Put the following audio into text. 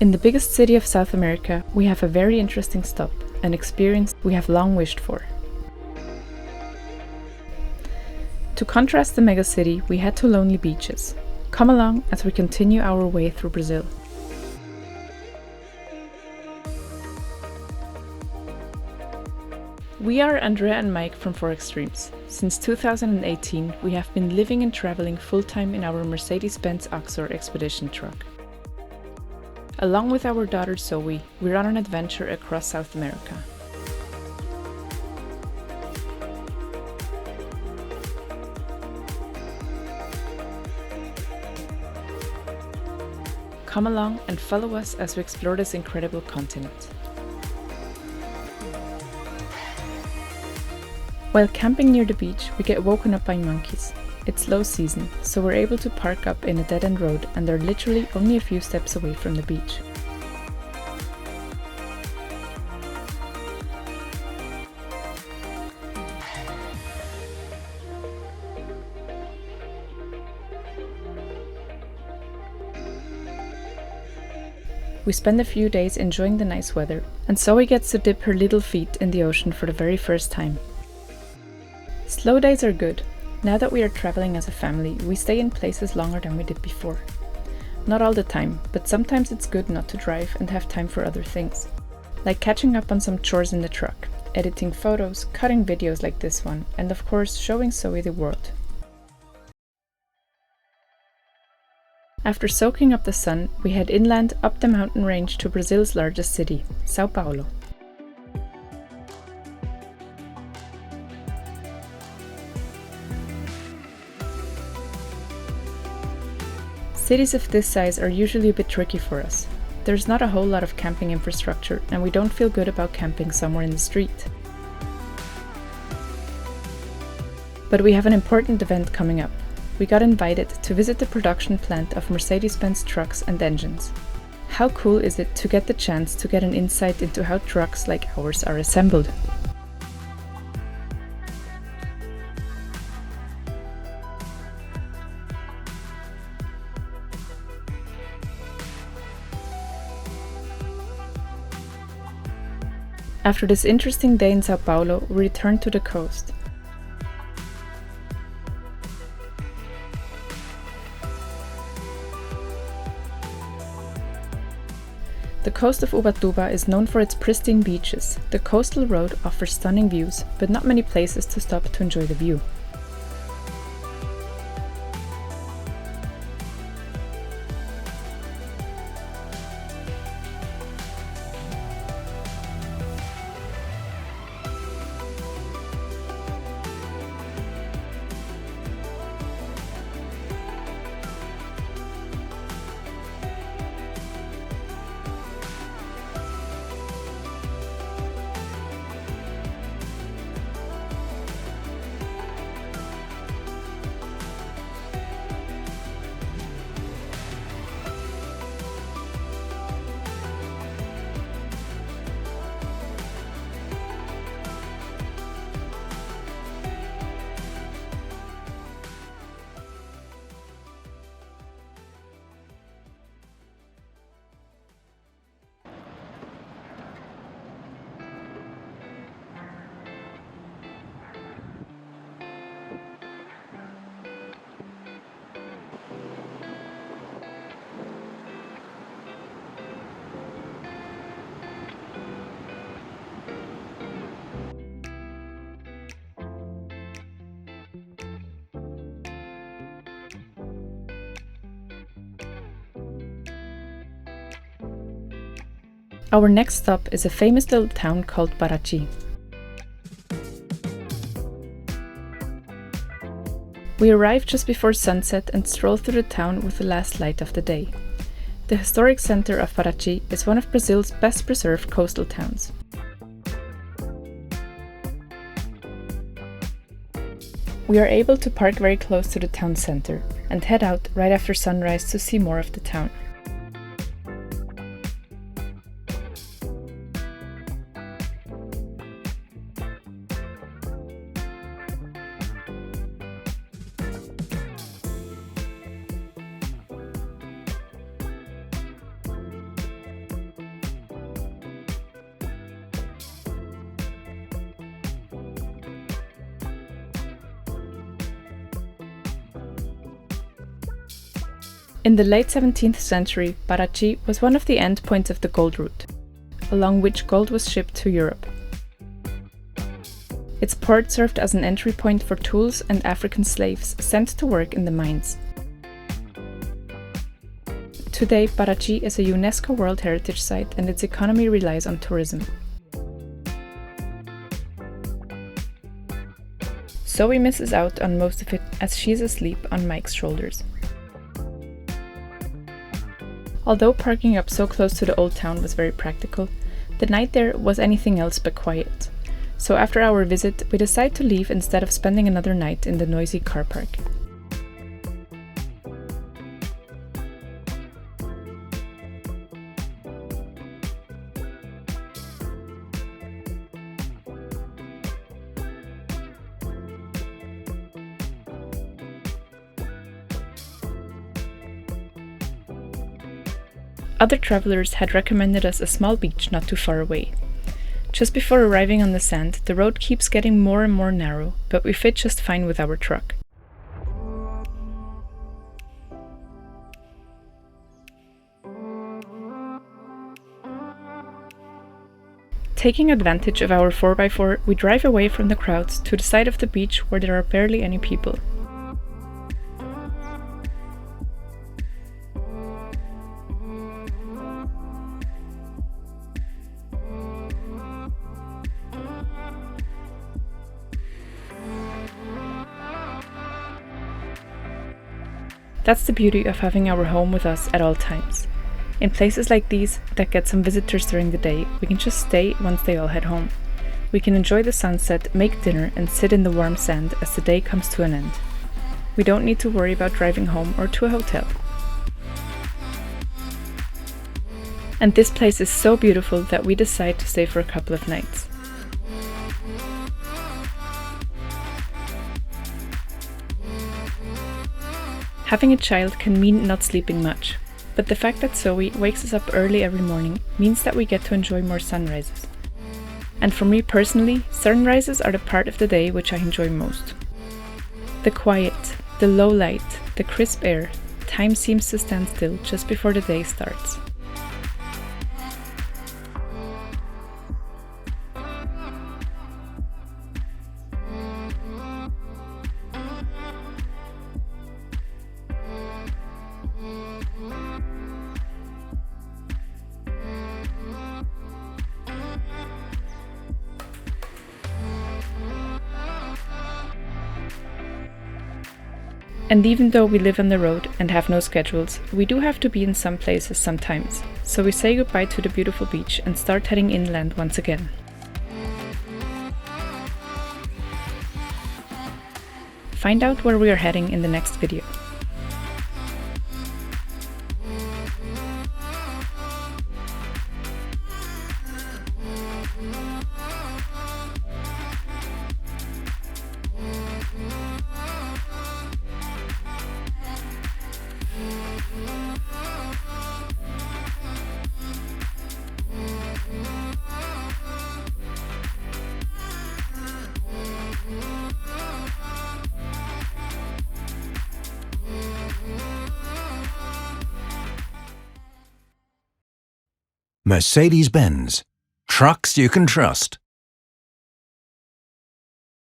In the biggest city of South America, we have a very interesting stop, an experience we have long wished for. To contrast the megacity, we head to lonely beaches. Come along as we continue our way through Brazil. We are Andrea and Mike from Xtremes. Since 2018, we have been living and traveling full-time in our Mercedes-Benz Xtremes expedition truck. Along with our daughter Zoe, we're on an adventure across South America. Come along and follow us as we explore this incredible continent. While camping near the beach, we get woken up by monkeys. It's low season, so we're able to park up in a dead-end road and they're literally only a few steps away from the beach. We spend a few days enjoying the nice weather, and Zoe gets to dip her little feet in the ocean for the very first time. Slow days are good. Now that we are traveling as a family, we stay in places longer than we did before. Not all the time, but sometimes it's good not to drive and have time for other things. Like catching up on some chores in the truck, editing photos, cutting videos like this one, and of course showing Zoe the world. After soaking up the sun, we head inland up the mountain range to Brazil's largest city, Sao Paulo. Cities of this size are usually a bit tricky for us. There's not a whole lot of camping infrastructure, and we don't feel good about camping somewhere in the street. But we have an important event coming up. We got invited to visit the production plant of Mercedes-Benz trucks and engines. How cool is it to get the chance to get an insight into how trucks like ours are assembled? After this interesting day in Sao Paulo, we return to the coast. The coast of Ubatuba is known for its pristine beaches. The coastal road offers stunning views, but not many places to stop to enjoy the view. Our next stop is a famous little town called Paraty. We arrive just before sunset and stroll through the town with the last light of the day. The historic center of Paraty is one of Brazil's best preserved coastal towns. We are able to park very close to the town center and head out right after sunrise to see more of the town. In the late 17th century, Paraty was one of the endpoints of the gold route, along which gold was shipped to Europe. Its port served as an entry point for tools and African slaves sent to work in the mines. Today, Paraty is a UNESCO World Heritage Site and its economy relies on tourism. Zoe misses out on most of it as she is asleep on Mike's shoulders. Although parking up so close to the old town was very practical, the night there was anything else but quiet. So after our visit, we decide to leave instead of spending another night in the noisy car park. Other travelers had recommended us a small beach not too far away. Just before arriving on the sand, the road keeps getting more and more narrow, but we fit just fine with our truck. Taking advantage of our 4x4, we drive away from the crowds to the side of the beach where there are barely any people. That's the beauty of having our home with us at all times. In places like these that get some visitors during the day, we can just stay once they all head home. We can enjoy the sunset, make dinner and sit in the warm sand as the day comes to an end. We don't need to worry about driving home or to a hotel. And this place is so beautiful that we decide to stay for a couple of nights. Having a child can mean not sleeping much, but the fact that Zoe wakes us up early every morning means that we get to enjoy more sunrises. And for me personally, sunrises are the part of the day which I enjoy most. The quiet, the low light, the crisp air, time seems to stand still just before the day starts. And even though we live on the road and have no schedules, we do have to be in some places sometimes, so we say goodbye to the beautiful beach and start heading inland once again. Find out where we are heading in the next video. Mercedes-Benz. Trucks you can trust.